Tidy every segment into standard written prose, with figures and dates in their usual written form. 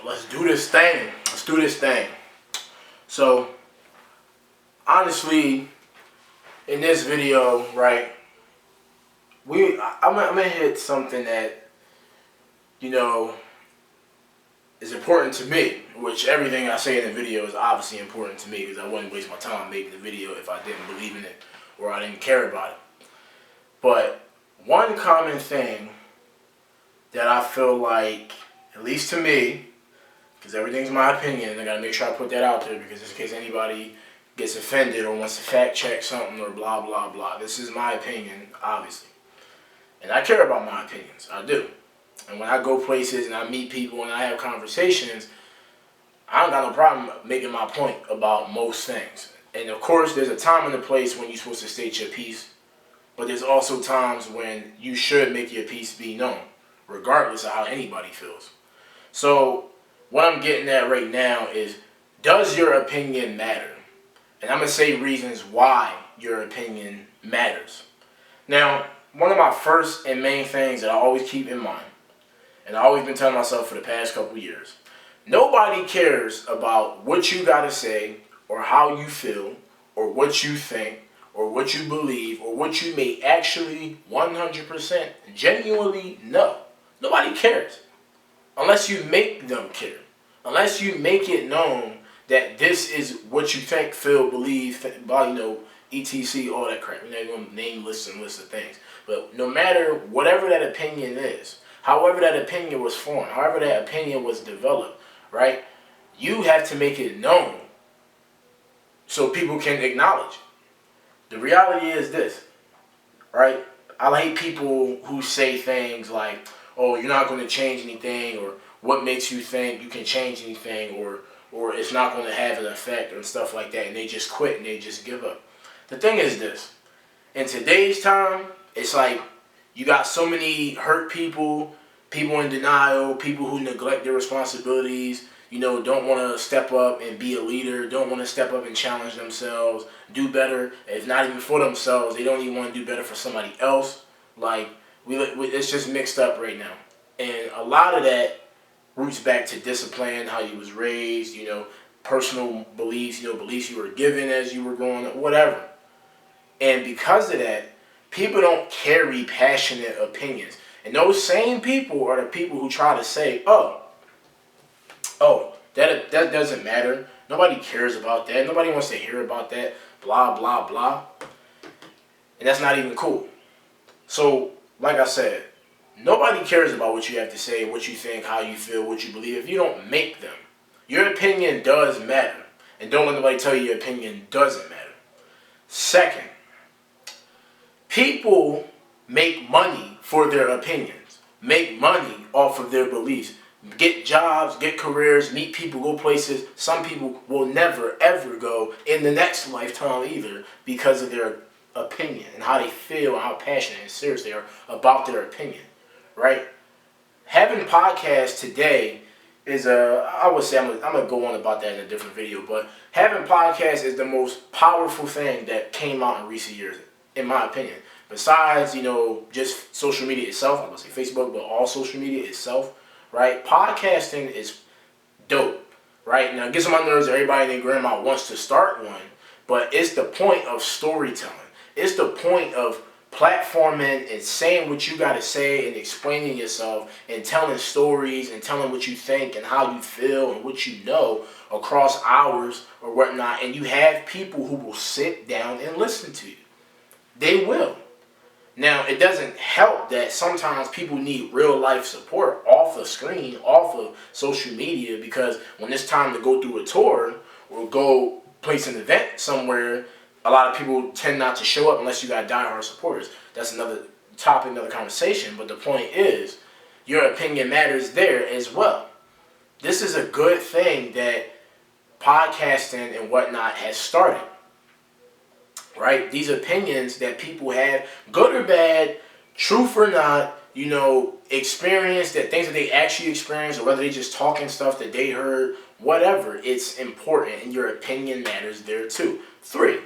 Let's do this thing. Let's do this thing. So, honestly, in this video, right, I'm gonna hit something that, you know, is important to me, which everything I say in the video is obviously important to me because I wouldn't waste my time making the video if I didn't believe in it or I didn't care about it. But one common thing that I feel like, at least to me, because everything's my opinion, I gotta make sure I put that out there because in case anybody gets offended or wants to fact check something or blah blah blah. This is my opinion, obviously. And I care about my opinions. I do. And when I go places and I meet people and I have conversations, I don't got no problem making my point about most things. And of course, there's a time and a place when you're supposed to state your piece, but there's also times when you should make your piece be known, regardless of how anybody feels. So, what I'm getting at right now is, does your opinion matter? And I'm going to say reasons why your opinion matters. Now, one of my first and main things that I always keep in mind, and I've always been telling myself for the past couple years, nobody cares about what you got to say or how you feel or what you think or what you believe or what you may actually 100% genuinely know. Nobody cares unless you make them care. Unless you make it known that this is what you think, feel, believe, etc., all that crap. We're not going to name lists and lists of things. But no matter whatever that opinion is, however that opinion was formed, however that opinion was developed, right? You have to make it known so people can acknowledge it. The reality is this, right? I hate people who say things like, oh, you're not going to change anything, or what makes you think you can change anything, or it's not going to have an effect and stuff like that, and they just quit and they just give up. The thing is this, in today's time, it's like you got so many hurt people, people in denial, people who neglect their responsibilities, don't want to step up and be a leader, don't want to step up and challenge themselves, do better, if not even for themselves, they don't even want to do better for somebody else. Like, it's just mixed up right now. And a lot of that roots back to discipline, how you was raised, personal beliefs, beliefs you were given as you were growing up, whatever. And because of that, people don't carry passionate opinions. And those same people are the people who try to say, that doesn't matter. Nobody cares about that. Nobody wants to hear about that. Blah, blah, blah. And that's not even cool. So, like I said, nobody cares about what you have to say, what you think, how you feel, what you believe, if you don't make them. Your opinion does matter. And don't let nobody tell you your opinion doesn't matter. Second, people make money for their opinions. Make money off of their beliefs. Get jobs, get careers, meet people, go places. Some people will never, ever go in the next lifetime either because of their opinion and how they feel and how passionate and serious they are about their opinion, right? Having podcasts today is I would say, I'm going to go on about that in a different video, but having podcasts is the most powerful thing that came out in recent years, in my opinion. Besides, just social media itself, I'm going to say Facebook, but all social media itself, right? Podcasting is dope, right? Now, it gets on my nerves that everybody and their grandma wants to start one, but it's the point of storytelling. It's the point of platforming and saying what you got to say and explaining yourself and telling stories and telling what you think and how you feel and what you know across hours or whatnot. And you have people who will sit down and listen to you. They will. Now, it doesn't help that sometimes people need real life support off the screen, off of social media, because when it's time to go through a tour or go place an event somewhere, a lot of people tend not to show up unless you got diehard supporters. That's another topic, another conversation. But the point is, your opinion matters there as well. This is a good thing that podcasting and whatnot has started. Right? These opinions that people have, good or bad, truth or not, experience, that things that they actually experienced, or whether they just talking stuff that they heard, whatever, it's important, and your opinion matters there too. Three,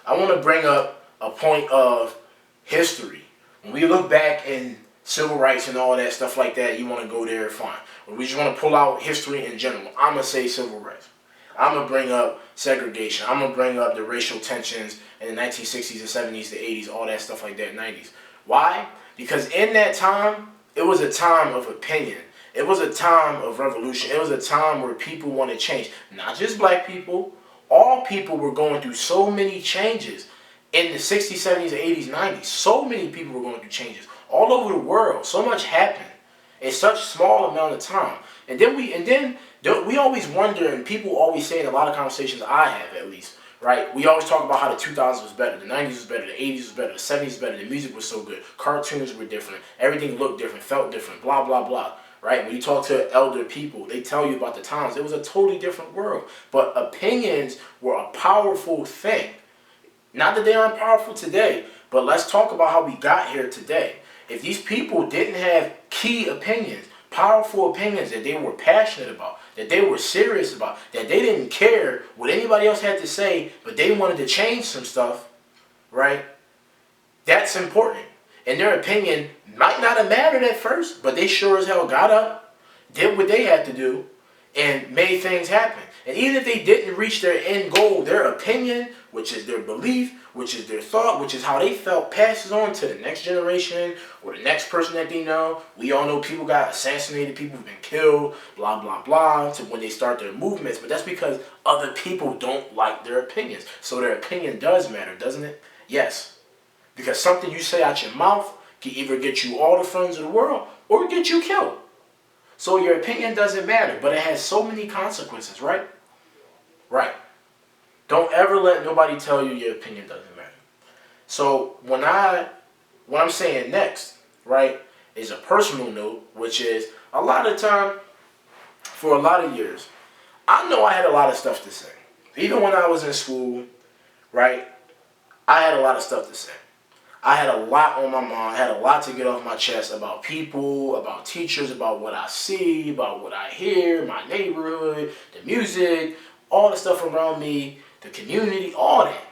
I want to bring up a point of history. When we look back in civil rights and all that stuff like that, you want to go there, fine. But we just want to pull out history in general. I'm going to say civil rights. I'm going to bring up segregation. I'm going to bring up the racial tensions in the 1960s and 70s, the 80s, all that stuff like that, 90s. Why? Because in that time, it was a time of opinion. It was a time of revolution. It was a time where people wanted change. Not just black people. All people were going through so many changes in the 60s, 70s, 80s, 90s. So many people were going through changes all over the world. So much happened in such small amount of time. And then we always wonder, and people always say in a lot of conversations I have at least, right? We always talk about how the 2000s was better, the 90s was better, the 80s was better, the 70s was better, the music was so good, cartoons were different, everything looked different, felt different, blah, blah, blah. Right? When you talk to elder people, they tell you about the times. It was a totally different world. But opinions were a powerful thing. Not that they aren't powerful today, but let's talk about how we got here today. If these people didn't have key opinions, powerful opinions that they were passionate about, that they were serious about, that they didn't care what anybody else had to say, but they wanted to change some stuff, right? That's important. And their opinion might not have mattered at first, but they sure as hell got up, did what they had to do, and made things happen. And even if they didn't reach their end goal, their opinion, which is their belief, which is their thought, which is how they felt, passes on to the next generation or the next person that they know. We all know people got assassinated, people have been killed, blah, blah, blah, to when they start their movements. But that's because other people don't like their opinions. So their opinion does matter, doesn't it? Yes. Because something you say out your mouth can either get you all the friends of the world or get you killed. So your opinion doesn't matter, but it has so many consequences, right? Right. Don't ever let nobody tell you your opinion doesn't matter. So what I'm saying next, right, is a personal note, which is a lot of time, for a lot of years, I know I had a lot of stuff to say. Even when I was in school, right, I had a lot of stuff to say. I had a lot on my mind. I had a lot to get off my chest about people, about teachers, about what I see, about what I hear, my neighborhood, the music, all the stuff around me, the community, all that.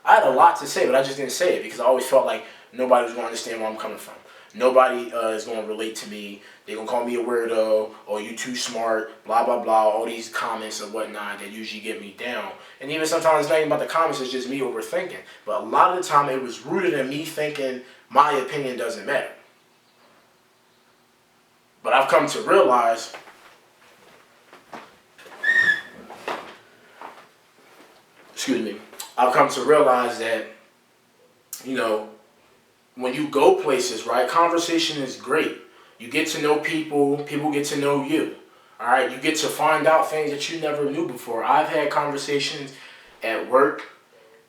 I had a lot to say, but I just didn't say it because I always felt like nobody was going to understand where I'm coming from. Nobody is going to relate to me. They're going to call me a weirdo, or you too smart, blah, blah, blah, all these comments and whatnot that usually get me down. And even sometimes it's not even about the comments, it's just me overthinking. But a lot of the time it was rooted in me thinking my opinion doesn't matter. But I've come to realize I've come to realize that, you know, when you go places, right, conversation is great. You get to know people, people get to know you. All right, you get to find out things that you never knew before. I've had conversations at work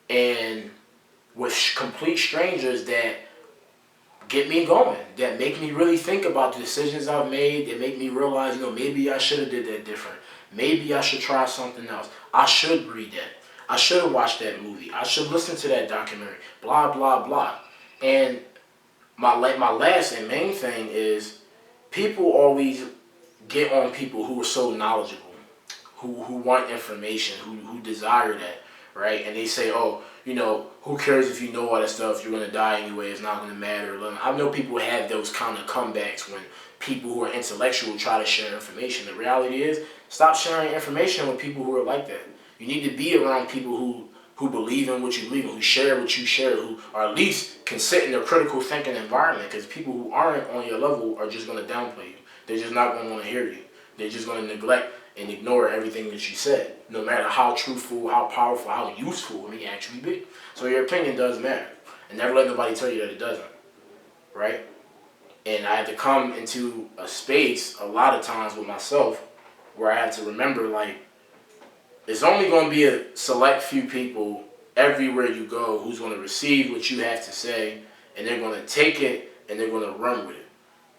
and with complete strangers that get me going, that make me really think about the decisions I've made, that make me realize, maybe I should have did that different. Maybe I should try something else. I should read that. I should have watched that movie. I should listen to that documentary. Blah, blah, blah. And my last and main thing is people always get on people who are so knowledgeable, who want information, who desire that, right? And they say, oh, who cares if you know all that stuff? You're going to die anyway. It's not going to matter. I know people have those kind of comebacks when people who are intellectual try to share information. The reality is, stop sharing information with people who are like that. You need to be around people who believe in what you believe in, who share what you share, who are at least can sit in a critical thinking environment, because people who aren't on your level are just going to downplay you. They're just not going to want to hear you. They're just going to neglect and ignore everything that you said, no matter how truthful, how powerful, how useful it may actually be. So your opinion does matter. And never let nobody tell you that it doesn't, right? And I had to come into a space a lot of times with myself where I had to remember, like, there's only going to be a select few people everywhere you go who's going to receive what you have to say, and they're going to take it and they're going to run with it,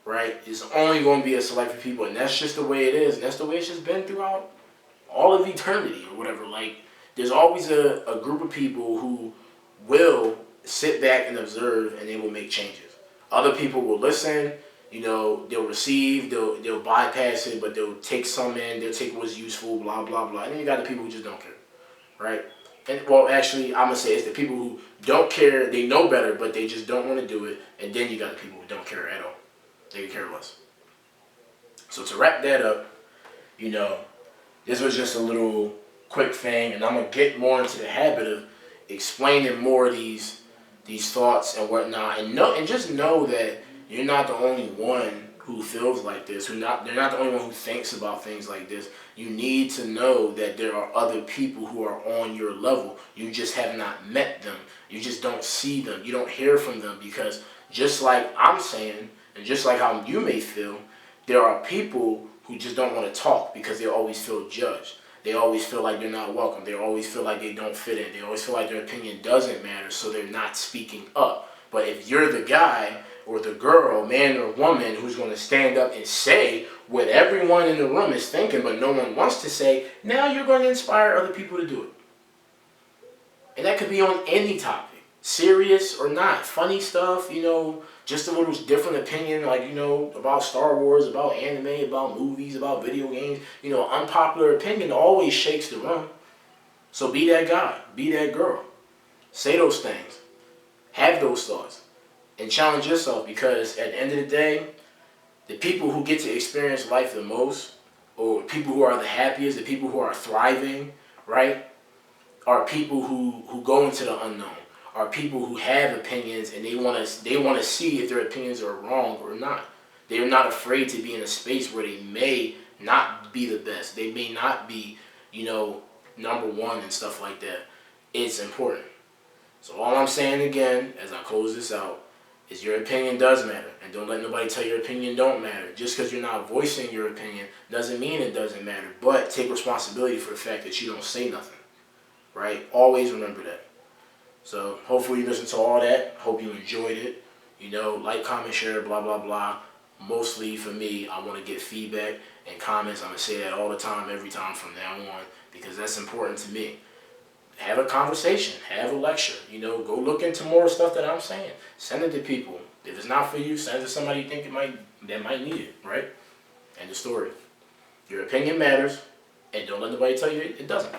right? It's only going to be a select few people, and that's just the way it is, and that's the way it's just been throughout all of eternity or whatever. Like, there's always a group of people who will sit back and observe, and they will make changes. Other people will listen. They'll receive, they'll bypass it, but they'll take some in, they'll take what's useful, blah, blah, blah. And then you got the people who just don't care, right? And, well, actually, I'm going to say it's the people who don't care, they know better, but they just don't want to do it. And then you got the people who don't care at all. They could care less. So to wrap that up, you know, this was just a little quick thing, and I'm gonna get more into the habit of explaining more of these thoughts and whatnot, and just know that you're not the only one who feels like this. They're not the only one who thinks about things like this. You need to know that there are other people who are on your level. You just have not met them. You just don't see them. You don't hear from them, because just like I'm saying, and just like how you may feel, there are people who just don't want to talk because they always feel judged. They always feel like they're not welcome. They always feel like they don't fit in. They always feel like their opinion doesn't matter, so they're not speaking up. But if you're the guy or the girl, man or woman, who's going to stand up and say what everyone in the room is thinking but no one wants to say, now you're going to inspire other people to do it. And that could be on any topic, serious or not, funny stuff, just a little different opinion, like, about Star Wars, about anime, about movies, about video games. Unpopular opinion always shakes the room. So be that guy, be that girl. Say those things. Have those thoughts. And challenge yourself, because at the end of the day, the people who get to experience life the most, or people who are the happiest, the people who are thriving, right, are people who go into the unknown. Are people who have opinions, and they want to see if their opinions are wrong or not. They are not afraid to be in a space where they may not be the best. They may not be, number one and stuff like that. It's important. So all I'm saying again, as I close this out, is your opinion does matter. And don't let nobody tell your opinion don't matter. Just because you're not voicing your opinion doesn't mean it doesn't matter. But take responsibility for the fact that you don't say nothing. Right? Always remember that. So hopefully you listened to all that. Hope you enjoyed it. Like, comment, share, blah, blah, blah. Mostly for me, I want to get feedback and comments. I'm going to say that all the time, every time from now on, because that's important to me. Have a conversation. Have a lecture. Go look into more stuff that I'm saying. Send it to people. If it's not for you, send it to somebody you think that might need it, right? End of story. Your opinion matters, and don't let nobody tell you it doesn't.